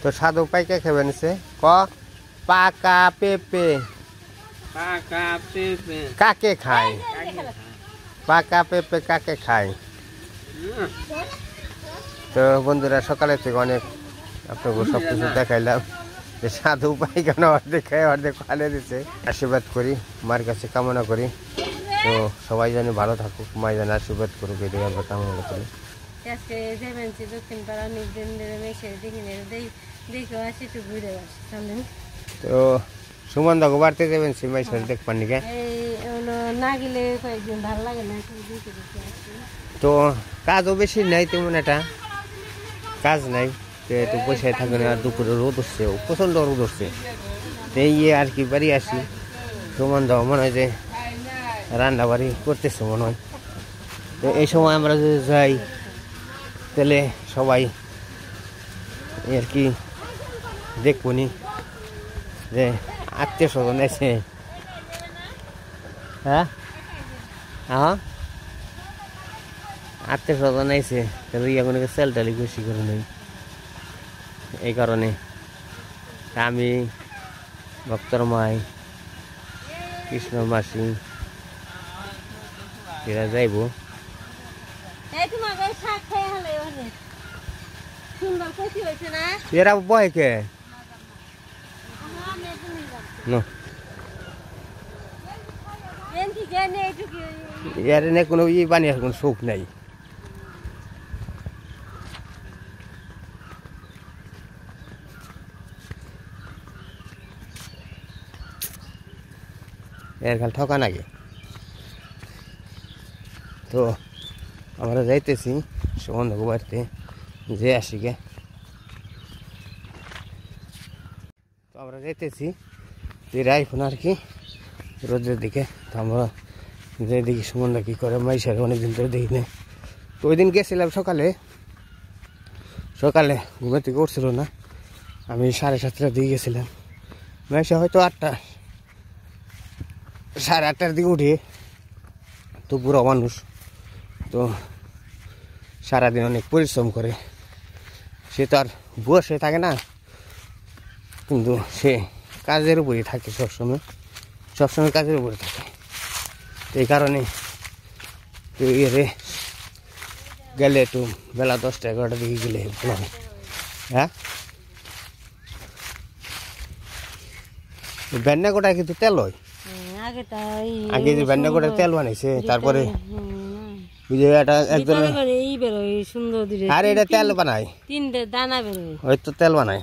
তো সাধু পাইকা খাবে নিছে ক পাকা পেঁপে কাকে খায় পাকা পেঁপে কাকে খায় তো বন্ধুরা সকালে থেকে অনেক আপনাকে সবকিছু দেখাইলাম যে সাধু পাইখানা অর্ধেক খায় অর্ধেক ফালে দিচ্ছে আশীর্বাদ করি মার কাছে কামনা করি তো সবাই জানি ভালো থাকুক মাই জানি আশীর্বাদ করুক এটাই আমরা কামনা করি তো সুমন দাকে বাড়তে যাবেন সিমাই সাথে দেখবেন নাকি না গেলে কয়েকদিন ভালো লাগে না তো কাজও বেশি নাই তেমন একটা কাজ নাই একটু বসে থাকে না আর দুপুরে রোদ উঠছে প্রচণ্ড রোদ উঠছে এই আর কি বাড়ি আসি সুমন দাও মনে হয় যে রান্না বাড়ি করতেছে মনে হয় তো এই সময় আমরা যদি যাই তাহলে সবাই আর কি দেখবো নি যে আত্মীয় স্বজন আছে হ্যাঁ হ্যাঁ আত্মীয় স্বজন আছে তাহলে এখন সেলটালি খুশি করে নেই এই কারণে আমি ভক্তর মাই কৃষ্ণ মাসি এরা যাইব এরা বয় কে এর নে কোনো ই বানিয়ে কোনো সুখ নাই এর খাল ঠকা নাকি তো আমরা যাইতেছি সুমন বাড়িতে যে আসি গে তো আমরা যাইতেছি রাইফোন আর কি রোদের দিকে তো আমরা যে দেখি সুমনদা কী করে মাইশারে অনেকদিন ধরে দেখি না তো ওই দিন গেছিলাম সকালে ঘুমে থেকে উঠছিল না আমি 7:30টার দিকে গেছিলাম মাইশা হয়তো 8টা 8:30টার দিকে উঠি তো বুড়ো মানুষ তো সারাদিন অনেক পরিশ্রম করে সে তো আর বসে থাকে না কিন্তু সে কাজের উপরেই থাকে সবসময় কাজের উপরে থাকে এই কারণে গেলে একটু বেলা 10টা 11টার দিকে গেলে ভালো হয় হ্যাঁ বেন্নাগোটায় কিন্তু তেল হয় আগে যে বেন্নাগোটায় তেল বানাইছে তারপরে আর এটা তেল বানায় 3টে দানা বেরোয় ওই তো তেল বানায়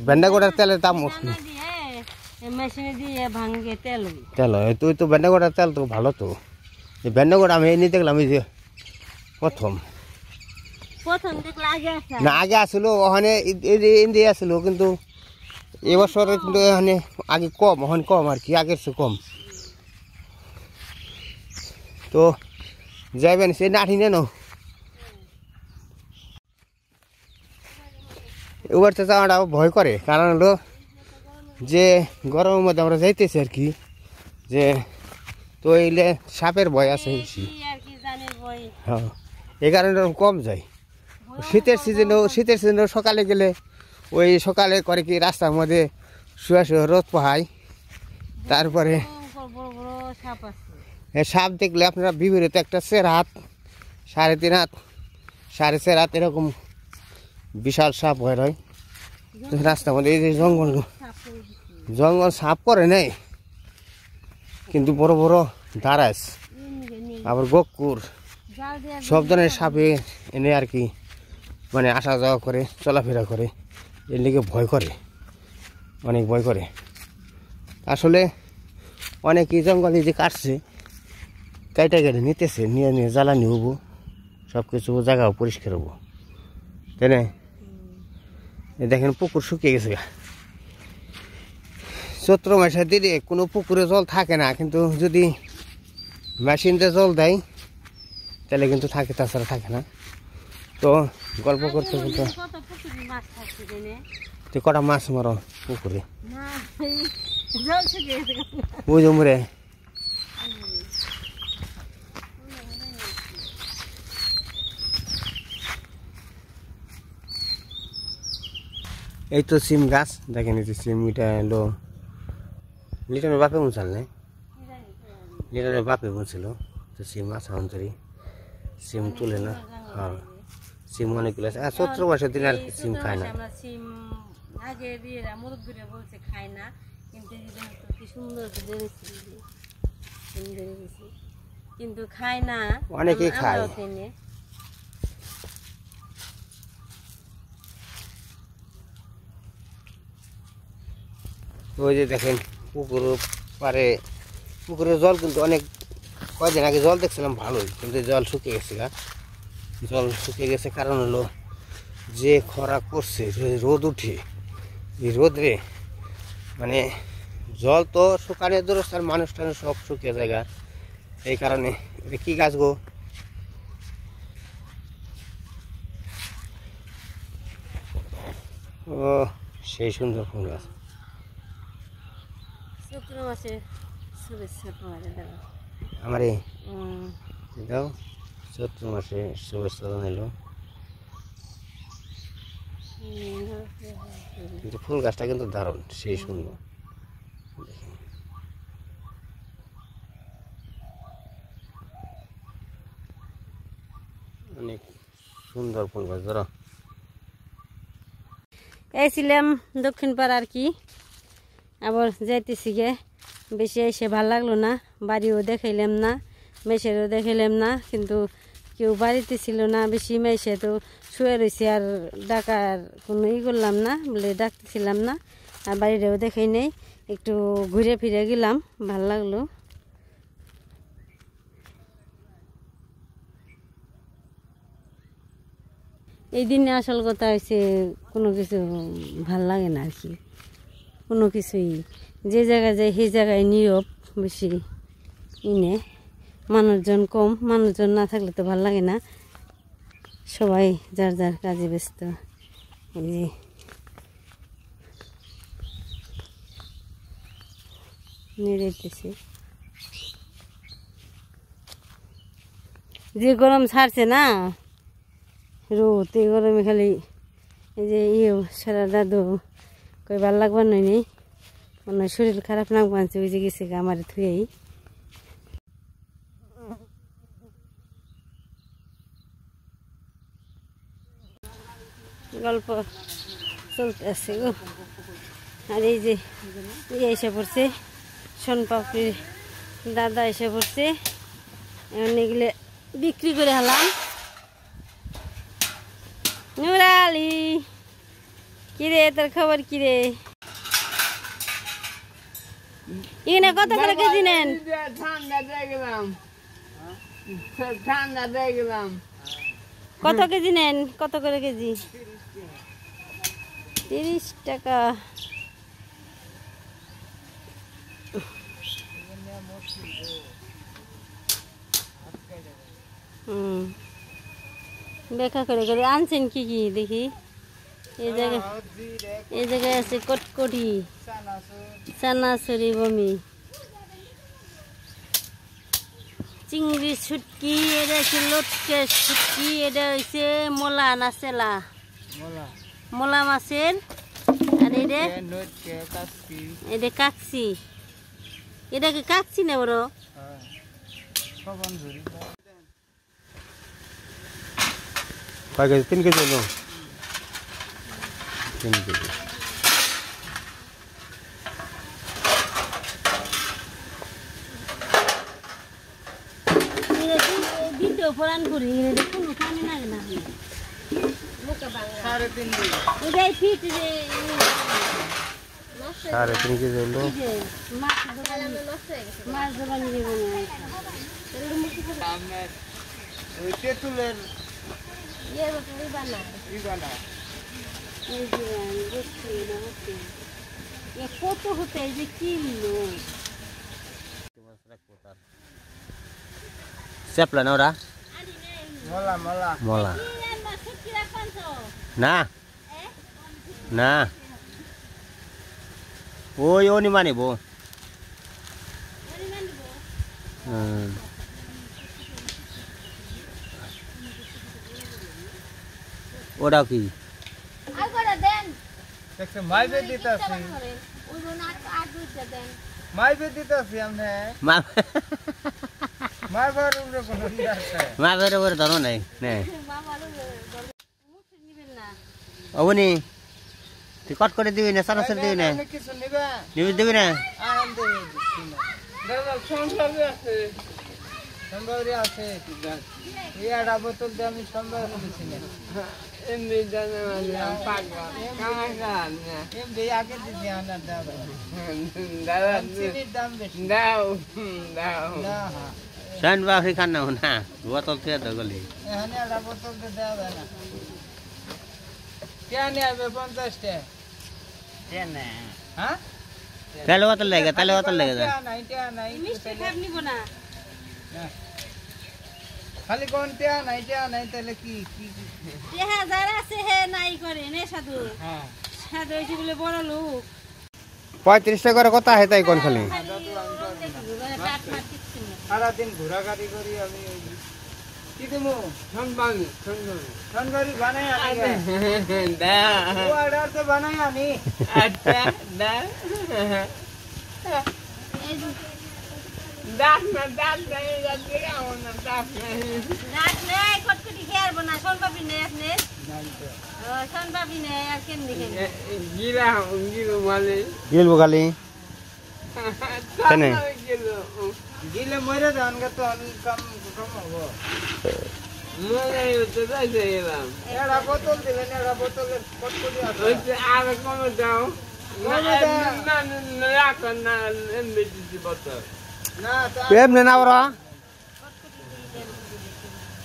বেন্নাগোটার তেলের দাম মেশিনে দিয়ে ভাঙে তেল হয় তুই তো বেন্নাগোটার তেল তো ভালো তো বেন্নাগোটা আমি এনে দেখলাম এই যে প্রথম না আগে আসলো ওখানে ইন্ডিয়া আসলো কিন্তু এবছরে কিন্তু এখানে আগে কম ওখানে কম আর কি আগের চেয়ে কম তো যাইবেন সে নাঠি নেন এবার তো যাওয়াটা ভয় করে কারণ হলো যে গরমের মধ্যে আমরা যাইতেছি আর কি যে তো এইলে সাপের ভয় আছে বেশি হ্যাঁ এই কারণে কম যায় শীতের সিজনেও সকালে গেলে ওই সকালে করে কি রাস্তার মধ্যে শুয়ে রোদ পোহায় তারপরে সাপ দেখলে আপনারা বিপরীতে একটা 4 হাত 3.5 হাত 4.5 হাত এরকম বিশাল সাপ হয় রাস্তার মধ্যে এই যে জঙ্গল সাপ করে নেই কিন্তু বড় বড় দারাস আবার গকুর সব ধরনের সাপে এনে আর কি মানে আসা যাওয়া করে চলাফেরা করে এর লিগে ভয় করে অনেক ভয় করে আসলে অনেকই জঙ্গলে যে কাটছে কাইটা কেটে নিতেছে নিয়ে জ্বালানি হবো সব কিছু জায়গাও পরিষ্কার হবো তাই না দেখেন পুকুর শুকিয়ে গেছে চৈত্র মাসের দিনে কোনো পুকুরে জল থাকে না কিন্তু যদি মেশিন দিয়ে জল দেয় তাহলে কিন্তু থাকে তাছাড়া থাকে না তো গল্প করতে করতে তুই কটা মাছ মারো পুকুরে বুঝো মরে এই তো সিম গাছ দেখেন, এই যে সিম, এটা হলো লিটনের বাপে মুছাল নাই, লিটনের বাপে মুছিল তো সিম আছে অন্তরি, সিম তুলে না। হ্যাঁ সিম অনেকগুলো আছে, আর 17 বছর দিন আর সিম খায় না। আমরা সিম আগে দিয়ে মুরব্বীরা বলছে খায় না, কিন্তু এই যে কি সুন্দর বেড়েছে, সিম বেড়ে গেছে, কিন্তু খায় না। অনেকেই খায়। আমরাও খাই না। ওই যে দেখেন পুকুর পারে, পুকুরের জল কিন্তু অনেক, কয়দিন আগে জল দেখছিলাম ভালোই, কিন্তু জল শুকিয়ে গেছে গা। জল শুকিয়ে গেছে কারণ হলো যে খরা করছে, যে রোদ উঠে, এই রোদরে মানে জল তো শুকানো দূরস্থ, আর মানুষ টানুষ সব শুকিয়ে যায় গা। এই কারণে এটা কি গাছ গো? ও সেই সুন্দর ফুল গাছ। চৈত্র মাসে শুভেচ্ছা তোমাদের দাদা। আমারে দাও, চৈত্র মাসে শুভেচ্ছা জানাইলো। কিন্তু ফুল গাছটা কিন্তু দারুণ, সেই সুন্দর। অনেক সুন্দর ফুল গাছ ধরো। এই ছিলাম দক্ষিণ পাড়ার কি, আবার যাইতেছি গে, বেশি এসে ভাল লাগলো না, বাড়িও দেখাইলাম না, মেসেরও দেখাইলাম না, কিন্তু কেউ বাড়িতে ছিল না, বেশি মেসে তো শুয়ে রয়েছে, আর ডাকার কোনো করলাম না বলে ডাকতেছিলাম না, আর বাড়িটাও দেখাই নেই, একটু ঘুরে ফিরে গেলাম, ভাল লাগলো। এই দিনে আসল কথা হয়েছে কোনো কিছু ভাল লাগে না আর কি, কোনো কিছুই, যে জায়গায় যায় সেই জায়গায় নীরব বেশি, ইনে মানুষজন কম, মানুষজন না থাকলে তো ভাল লাগে না, সবাই যার যার কাজে ব্যস্ত। এই যে নেড়েতেছে, যে গরম ছাড়ছে না রোদ, এই গরমে খালি এই যে সারা দাদু কই ভাল লাগবার নয় নেই, মানে শরীর খারাপ নাক বানছে, ওই যে গেছে আমার থুয়েই। গল্প চলতে আছে গো। আর এই যে এসে পড়ছে সোনপাপড়ির দাদা, এসে পড়ছে, এখন এগুলো বিক্রি করে হলাম। নুরালি কিরে, তোর খবর কিরে? এখানে কত করে কেজি নেন? কত কেজি নেন? কত করে কেজি? 30 টাকা। দেখা করে করে আনছেন কি কি দেখি? এই জায়গায় আছে কটকটি, চানাচুরি, বমি, চিংড়ি শুটকি, এটা হচ্ছে লটকে শুটকি, এটা হচ্ছে মোলা না চেলা, মোলা মাছের, আর এটা কাকসি, এটা কি কাকসি না বড়? কয় কেজি? 3 কেজি হলো, 3 কেজি। দিতে ফোরান করি কোনো কামে লাগে না, 3.5 ফিট যে 3.5 কেজি হলো। মাছ দোকানে দেবো কত হতে যে কিনলো চেপলা না ওরা? মলা না না, ওই ও নিমা নিব। ওরা কি দেখছে মাইবে দিতাছি মাইবে দিতাছি আমরা মাইবার উপরে কোনো ই আছে মাইবার উপরে ধরো নাই নে অবনি তুই কট করে দিবি না সরাসরি দিবি না কিছু নিবা দিবি না আরাম দেবে দাদা সম্ভাবনা আছে সম্ভাবনা আছে এটা বোতল দিয়ে আমি সম্ভব করেছি না এমনি জানা পাগলা এমনি আগে দিদি আনার দাদা দাদা চিনির দাম বেশি দাও দাও না শান বাফরি খান না না বোতল দিয়ে দাও গলি এখানে একটা বোতল দিয়ে দেওয়া যায় না क्या नहीं है 50 टे क्या नहीं हाँ তাহলে বোতল লেগে क्या नहीं মিষ্টি খাব নিব না खाली कौन क्या नहीं तेले की তেহা যারা আছে হে নাই করে নে সাধু हाँ সাধু হইছে বলে বড় লোক 35 টাকা করে কত है তাই কোন খালি কাট মার কিছু না সারা দিন ঘোরাঘুরি করি আমি কি দেবো সনবারি বানাই আনি দা ও অর্ডার তো বানাই আনি আচ্ছা দা দাস না দাস নাই যাচ্ছে আমার না দাস নাই রাত নেই কটকটি খেয়ার বনা সোন পাবি নে আপনি সোন পাবি নে আর কেন দেখেন গিলা গিলো মানে গিলবো খালি কেনে গিলে মরে ধান কা তো কম কম হবে মরে তো যাইছে এলাম এড়া বোতল দিলেন এড়া বোতলের কটকটি আছে ওই আর কম দাও না না রাখন না এমবিসি বোতল না এমনি না ওরা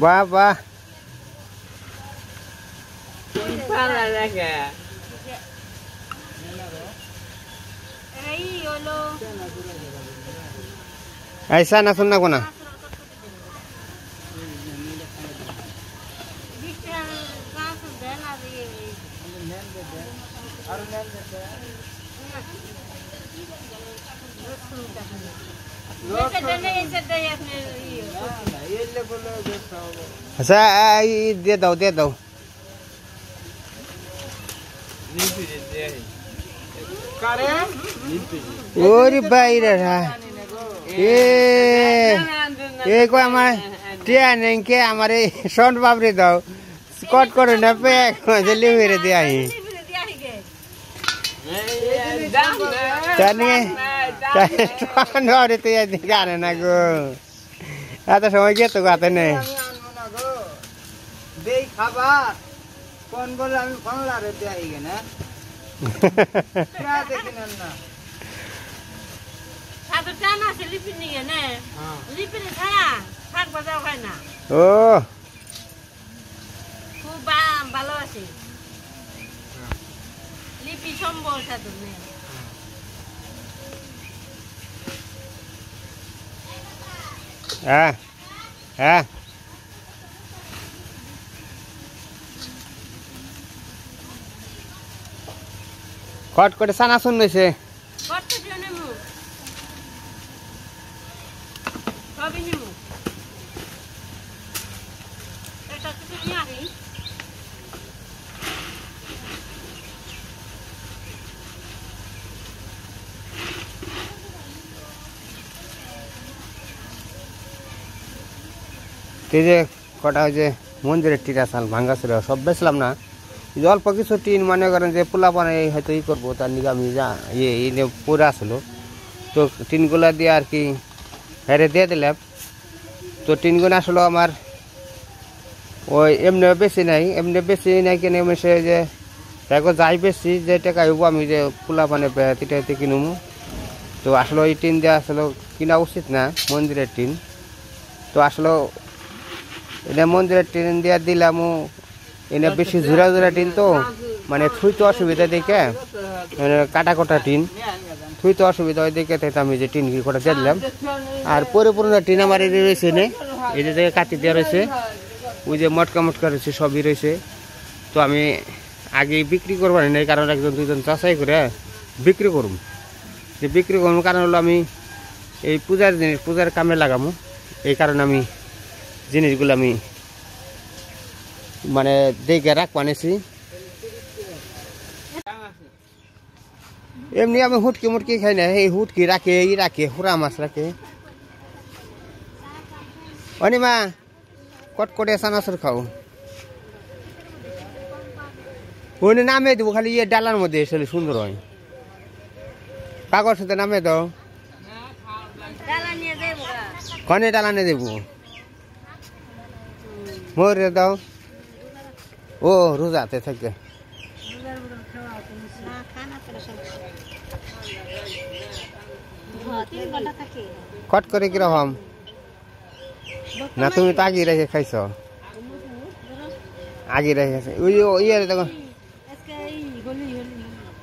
বাহ বাহ পালা লাগে এই হলো ऐसा ना सुनना को ना বিটা গাছ দেন আর আর নেন দে এটা দেনে এটা দেই আপনি না এলে বলে বেশ হবে अच्छा दे दो কারে ओरी बाहिर ए को আমার টিয়া নেই কে আমারে সন বাবরি দাও কট করে না পে জলি মেরে দে আই জানি সন বাবরি তো জানে না গো এত সময় কে তো গাতে নেই আমি আনবো না গো দেই খাবার কোন বলে আমি ফাংলা রে দেই গেনা প্রা দেখিনেন না সাধু টানা আছে লিপি নিয়ে নে লিপি নে ছায়া শাক বাজাও খায় না ও খুব ভালো আছে লিপি সম্বল সাধু নে হ্যাঁ হ্যাঁ কট করে সানা শুনছে কত জনে মু সবই নিমু এটা কিছু নিয়ে আসি এই যে কটা ওই যে মন্দিরের টিরা সাল ভাঙ্গা ছিল সব বেচলাম না এই যে অল্প কিছু টিন মনে করেন যে পোলা পানে হয়তো ই করবো তার নিকে আমি যা ইয়ে পরে আসলো তো টিনগুলা দিয়ে আর কি হেরে দিয়ে দিলাম তো টিনগুলো আসলে আমার ওই এমনি বেশি নাই কেন সে যে দেখো যাই বেশি যে টাকা হইব আমি যে পোলা পানে তিটাইতে কিনুমু তো আসলে ওই টিন দেওয়া আসলে কিনা উচিত না মন্দিরের টিন তো আসলে এটা মন্দিরের টিন দিয়া দিলাম এনে বেশি ঝুরা টিন তো মানে থুইতে অসুবিধা দেখে মানে কাটা টিন থুইতে অসুবিধা হয় দেখে তাই আমি যে টিন কটা দিয়ে দিলাম আর পরিপূর্ণ টিন আমার এই রয়েছে নে এই যে জায়গায় কাটি দেওয়া রয়েছে ওই যে মটকা রয়েছে সবই রয়েছে তো আমি আগে বিক্রি করবার নেই কারণ একজন দুজন চাষাই করে বিক্রি করুম যে বিক্রি করুম কারণ হলো আমি এই পূজার জিনিস পূজার কামে লাগামো এই কারণে আমি জিনিসগুলো আমি মানে দেখে রাখ বানিয়েছি এমনি আমি হুটকি মুটকি খাই না, এই হুটকি রাখে ই রাখে হুরা মাছ রাখে। অনিমা কটকটে চানাচুর খাও, ওখানে নামে দেবো খালি ইয়ে ডালার মধ্যে এসে সুন্দর হয়, কাগজ সাথে নামে দাও, কনে ডালা নিয়ে দেবো, মরে দাও। ও রোজাতে থাকে কট করে কিরকম না, তুমি তো আগে রেখে খাইছ, আগে রেখে ওই ইয়ে দেখো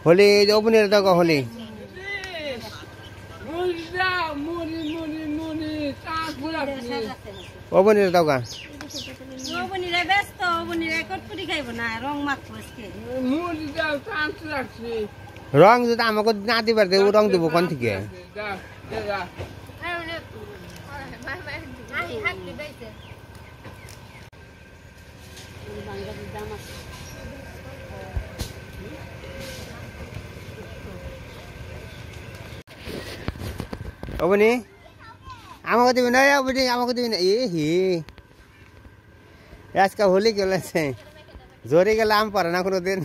হোলি ওপেনের দেখো হোলি ওপেনের দোকান রং যদি আমাকে না দিবার দেবো রং দেবো কোন থেকে? ওবনি আমাকে দিবি না, ওবনি আমাকে দিবি না। এ হি আজকে হোলি গেলেছে, জোরে গেলে আম পারে না কোনো দিন।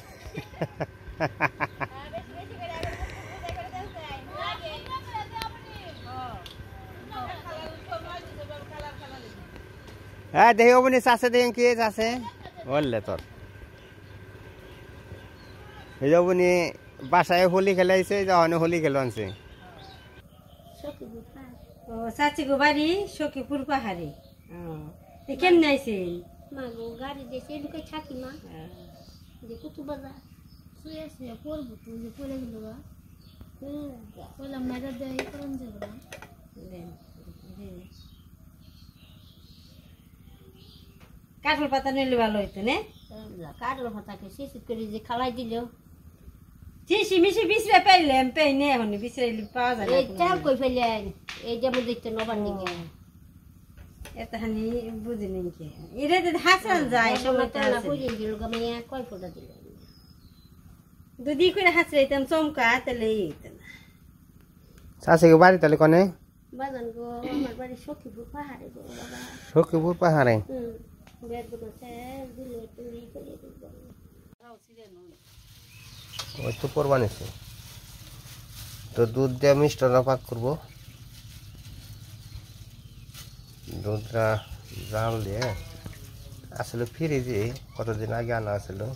হ্যাঁ দেখি ওবনি চাষে দেখি কি চাষে বললে তোর এই যাবনি বাসায় হোলি খেলাইছে, যখন হোলি খেলো আনছে। চাচি গো বাড়ি সখীপুর পাহাড়ে, কেমনে আইছে? মাগো গাড়ি দেশে ঢুকে থাকি মা যে কত বাজা শুয়ে শুয়ে পড়বো তো যে পড়ে গেল বা বললাম না দেয় করুন যাবো না কাঠল পাতা নিলে ভালো হইতো না, কাটলো পাতাকে শিশি করে যে খালাই দিল চিসি মিশি বিছরে পাইলাম পাই নে, এখন বিছরাইলে পাওয়া যায় এই চাল কই ফেলেন এই যেমন দেখতে নবার দিকে এতখানি বুঝি নেই কি এরা যদি হাসান যায় সময়টা না বুঝিয়ে দিল গামিয়া কয় ফোটা দিল যদি করে হাসরাইতাম চমকা তাহলে হইতো না। চাষিকে বাড়ি তাহলে কনে বাজান গো আমার বাড়ি সখীপুর পাহাড়ে গো বাবা, সখীপুর পাহাড়ে। বেদ বসে দিলে তুই করে দিব ওই তো পর বানিয়েছে তো দুধ দিয়ে মিষ্টান্ন পাক করবো, দুধটা জাল দিয়ে আসলে ফ্রিজে কতদিন আগে আনা আসলো,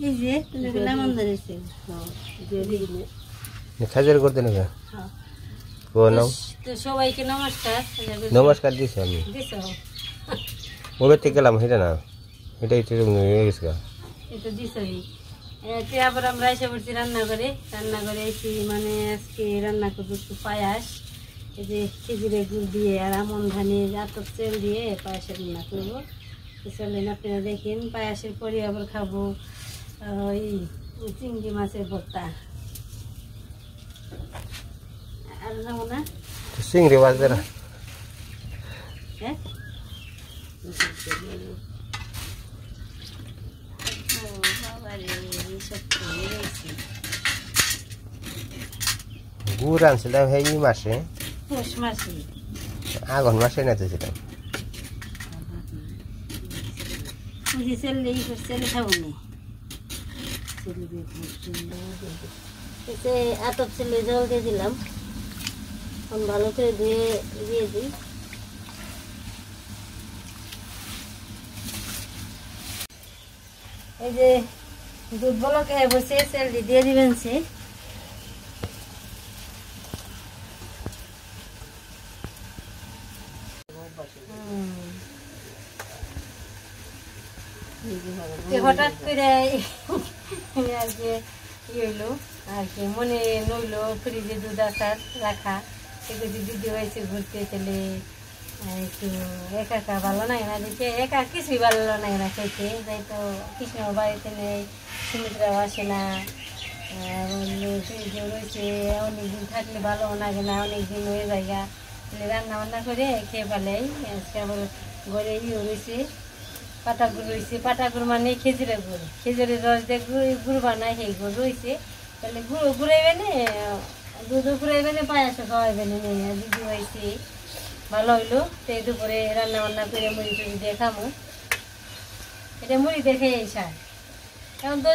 এই যে তুমি লেমন ধরেছে খাজার করতে নেবে তো সবাইকে নমস্কার। নমস্কার দিছি আমি দিছো মোবাইল থেকে গেলাম সেটা না, এটাই হয়ে গেছে এটা দিছই। আবার আমরা এসে পড়ছি রান্না করে এসে মানে আজকে রান্না করবো একটু পায়াস, এই যে খেজুরের গুড় দিয়ে আর আমন ধানের আতপ তেল দিয়ে পায়াসের রান্না করবো। চলেন আপনারা দেখেন, পায়াসের পরে আবার খাবো ওই চিংড়ি মাছের ভর্তা। আর যাবো না চিংড়ি বাজবে না, হ্যাঁ গুড় আনছিলাম এই মাসে, পৌষ মাসে আগুন মাসে নেতেছিলাম। ছেলে খাবো না, আতপ ছেলে জল দিয়ে দিলাম, ভালো করে দিয়ে দিই। এই যে দুধ বলকে বসে তেল দিয়ে দিবেন সে হঠাৎ করে আর কি হইলো আর কি মনে নইলো ফ্রিজে দুধ আসার রাখা, এগুলো দিদি হয়েছে ঘুরতে, তাহলে একটু একা একা ভালো লাগে না দিতে, একা কিছুই ভালো লাগে না খেতে। যাই তো কৃষ্ণ বাড়িতে নেই, সুমিত্রাও আসে না, রয়েছে অনেকদিন থাকলে ভালো লাগে না, অনেকদিন হয়ে জায়গা রান্না বান্না করে খেয়ে ফেলেই। আজকে আবার ঘরে রয়েছে পাটা গুড় রয়েছে, পাটা গুড় মানে খেজুরের গুড়, খেজুরের রস দিয়ে গুড় বানায়, সেই গুড় রয়েছে। তাহলে গুঁড়ো ঘুরাইবে না, দুধও ঘুরাইবে না, পায়াসও খাওয়াইবে না, দিদি হয়েছে ভালো হইলো। তো এই দুপুরে রান্না বান্না করে মুড়ি টুড়ি দিয়ে খামো, এটা মুড়ি দেখে এই সার। এখন তো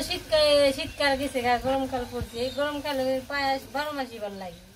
শীতকাল গেছে, গরমকাল পড়ছে, গরমকালে পায়াস 12 মাসই ভালো লাগে।